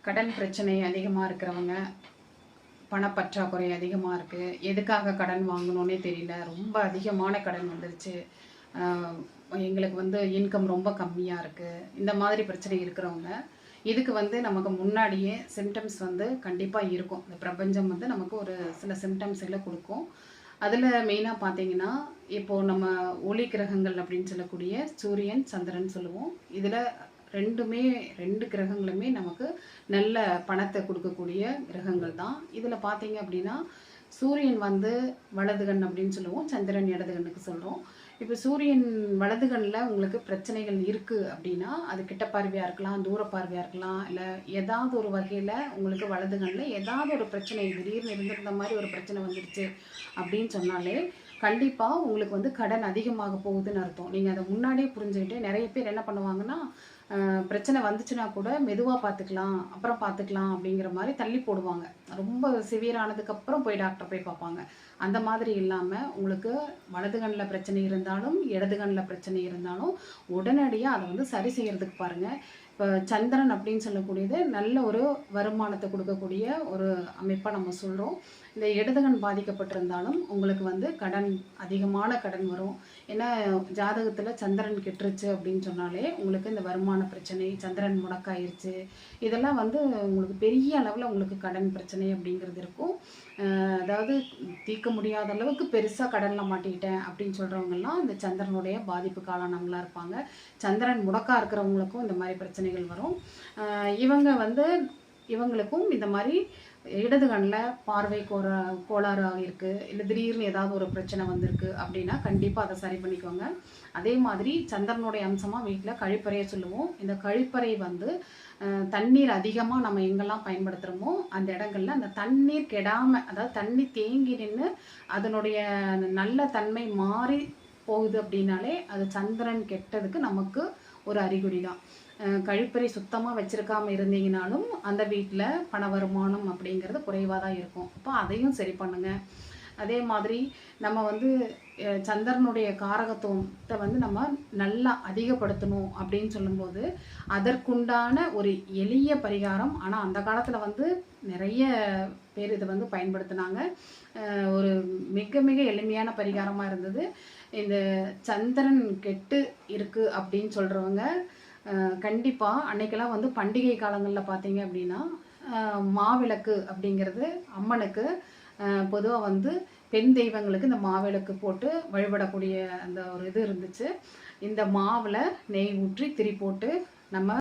கடன் பிரச்சனை அதிகமாக இருக்கிறவங்க, பணப்பற்றாக்குறை அதிகமாக இருக்குது, எதுக்காக கடன் வாங்கணுன்னே தெரியல, ரொம்ப அதிகமான கடன் வந்துருச்சு, எங்களுக்கு வந்து இன்கம் ரொம்ப கம்மியாக இருக்குது, இந்த மாதிரி பிரச்சனை இருக்கிறவங்க இதுக்கு வந்து நமக்கு முன்னாடியே சிம்டம்ஸ் வந்து கண்டிப்பாக இருக்கும். இந்த பிரபஞ்சம் வந்து நமக்கு ஒரு சில சிம்டம்ஸ் எல்லாம் கொடுக்கும். அதில் மெயினாக பார்த்தீங்கன்னா, இப்போது நம்ம ஒளி கிரகங்கள் அப்படின்னு சொல்லக்கூடிய சூரியன், சந்திரன் சொல்லுவோம். இதில் ரெண்டுமே 2 கிரகங்களுமே நமக்கு நல்ல பணத்தை கொடுக்கக்கூடிய கிரகங்கள் தான். இதில் பார்த்தீங்க அப்படின்னா, சூரியன் வந்து வலது கண் அப்படின்னு சொல்லுவோம், சந்திரன் இடது கண்ணுக்கு சொல்கிறோம். இப்போ சூரியன் வலது கண்ணில் உங்களுக்கு பிரச்சனைகள் இருக்குது அப்படின்னா, அது கிட்ட பார்வையாக இருக்கலாம், தூர பார்வையாக இருக்கலாம், இல்லை ஏதாவது ஒரு வகையில் உங்களுக்கு வலது கண்ணில் ஏதாவது ஒரு பிரச்சனை திடீர்னு இருந்திருந்த மாதிரி ஒரு பிரச்சனை வந்துடுச்சு அப்படின்னு சொன்னாலே கண்டிப்பாக உங்களுக்கு வந்து கடன் அதிகமாக போகுதுன்னு அர்த்தம். நீங்கள் அதை முன்னாடியே புரிஞ்சுக்கிட்டு நிறைய பேர் என்ன பண்ணுவாங்கன்னா, பிரச்சனை வந்துச்சுன்னா கூட மெதுவாக பார்த்துக்கலாம், அப்புறம் பார்த்துக்கலாம் அப்படிங்கிற மாதிரி தள்ளி போடுவாங்க. ரொம்ப சிவியரானதுக்கப்புறம் போய் டாக்டர் போய் பார்ப்பாங்க. அந்த மாதிரி இல்லாமல் உங்களுக்கு வலது கண்ணில் பிரச்சனை இருந்தாலும் இடது கண்ணில் பிரச்சனை இருந்தாலும் உடனடியாக அதை வந்து சரி செய்கிறதுக்கு பாருங்கள். இப்போ சந்திரன் அப்படின்னு சொல்லக்கூடியது நல்ல ஒரு வருமானத்தை கொடுக்கக்கூடிய ஒரு அமைப்பாக நம்ம சொல்கிறோம். இந்த இடதுகண் பாதிக்கப்பட்டிருந்தாலும் உங்களுக்கு வந்து கடன் அதிகமான கடன் வரும். ஏன்னா ஜாதகத்தில் சந்திரன் கெட்டுருச்சு அப்படின்னு சொன்னாலே உங்களுக்கு இந்த வருமான பிரச்சனை, சந்திரன் முடக்காயிருச்சு, இதெல்லாம் வந்து உங்களுக்கு பெரிய அளவில் உங்களுக்கு கடன் பிரச்சனை அப்படிங்கிறது இருக்கும். அதாவது தீர்க்க முடியாத அளவுக்கு பெருசாக கடனில் மாட்டிக்கிட்டேன் அப்படின்னு சொல்கிறவங்கெல்லாம் இந்த சந்திரனுடைய பாதிப்புக்கு ஆளானவங்களாக இருப்பாங்க. சந்திரன் முடக்காக இருக்கிறவங்களுக்கும் இந்த மாதிரி பிரச்சனைகள் வரும். இவங்க வந்து இவங்களுக்கும் இந்த மாதிரி இடது கண்ணில் பார்வை கோளாறாக இருக்குது, இல்லை திடீர்னு ஏதாவது ஒரு பிரச்சனை வந்திருக்கு அப்படின்னா கண்டிப்பாக அதை சரி பண்ணிக்கோங்க. அதே மாதிரி சந்திரனுடைய அம்சமாக வீட்டில் கழிப்பறையை சொல்லுவோம். இந்த கழிப்பறை வந்து தண்ணீர் அதிகமாக நம்ம எங்கெல்லாம் பயன்படுத்துகிறோமோ அந்த இடங்கள்ல அந்த தண்ணீர் கெடாமல், அதாவது தண்ணி தேங்கி நின்று அதனுடைய நல்ல தன்மை மாறி போகுது அப்படின்னாலே அது சந்திரன் கெட்டதுக்கு நமக்கு ஒரு அறிகுறி தான். கழிப்பறை சுத்தமாக வச்சுருக்காமல் இருந்தீங்கனாலும் அந்த வீட்டில் பண வருமானம் அப்படிங்கிறது குறைவாக தான் இருக்கும். அப்போ அதையும் சரி பண்ணுங்கள். அதே மாதிரி நம்ம வந்து சந்திரனுடைய காரகத்துவத்தை வந்து நம்ம நல்லா அதிகப்படுத்தணும் அப்படின்னு சொல்லும்போது அதற்குண்டான ஒரு எளிய பரிகாரம். ஆனால் அந்த காலத்தில் வந்து நிறைய பேர் இதை வந்து பயன்படுத்தினாங்க. ஒரு மிக மிக எளிமையான பரிகாரமாக இருந்தது. இந்த சந்திரன் கெட்டு இருக்குது அப்படின்னு சொல்கிறவங்க கண்டிப்பாக அன்னைக்கெல்லாம் வந்து பண்டிகை காலங்களில் பார்த்தீங்க அப்படின்னா மாவிளக்கு அப்படிங்கிறது அம்மனுக்கு பொதுவாக வந்து பெண் தெய்வங்களுக்கு இந்த மாவிளக்கு போட்டு வழிபடக்கூடிய அந்த ஒரு இது இருந்துச்சு. இந்த மாவில் நெய் ஊற்றி திரி போட்டு நம்ம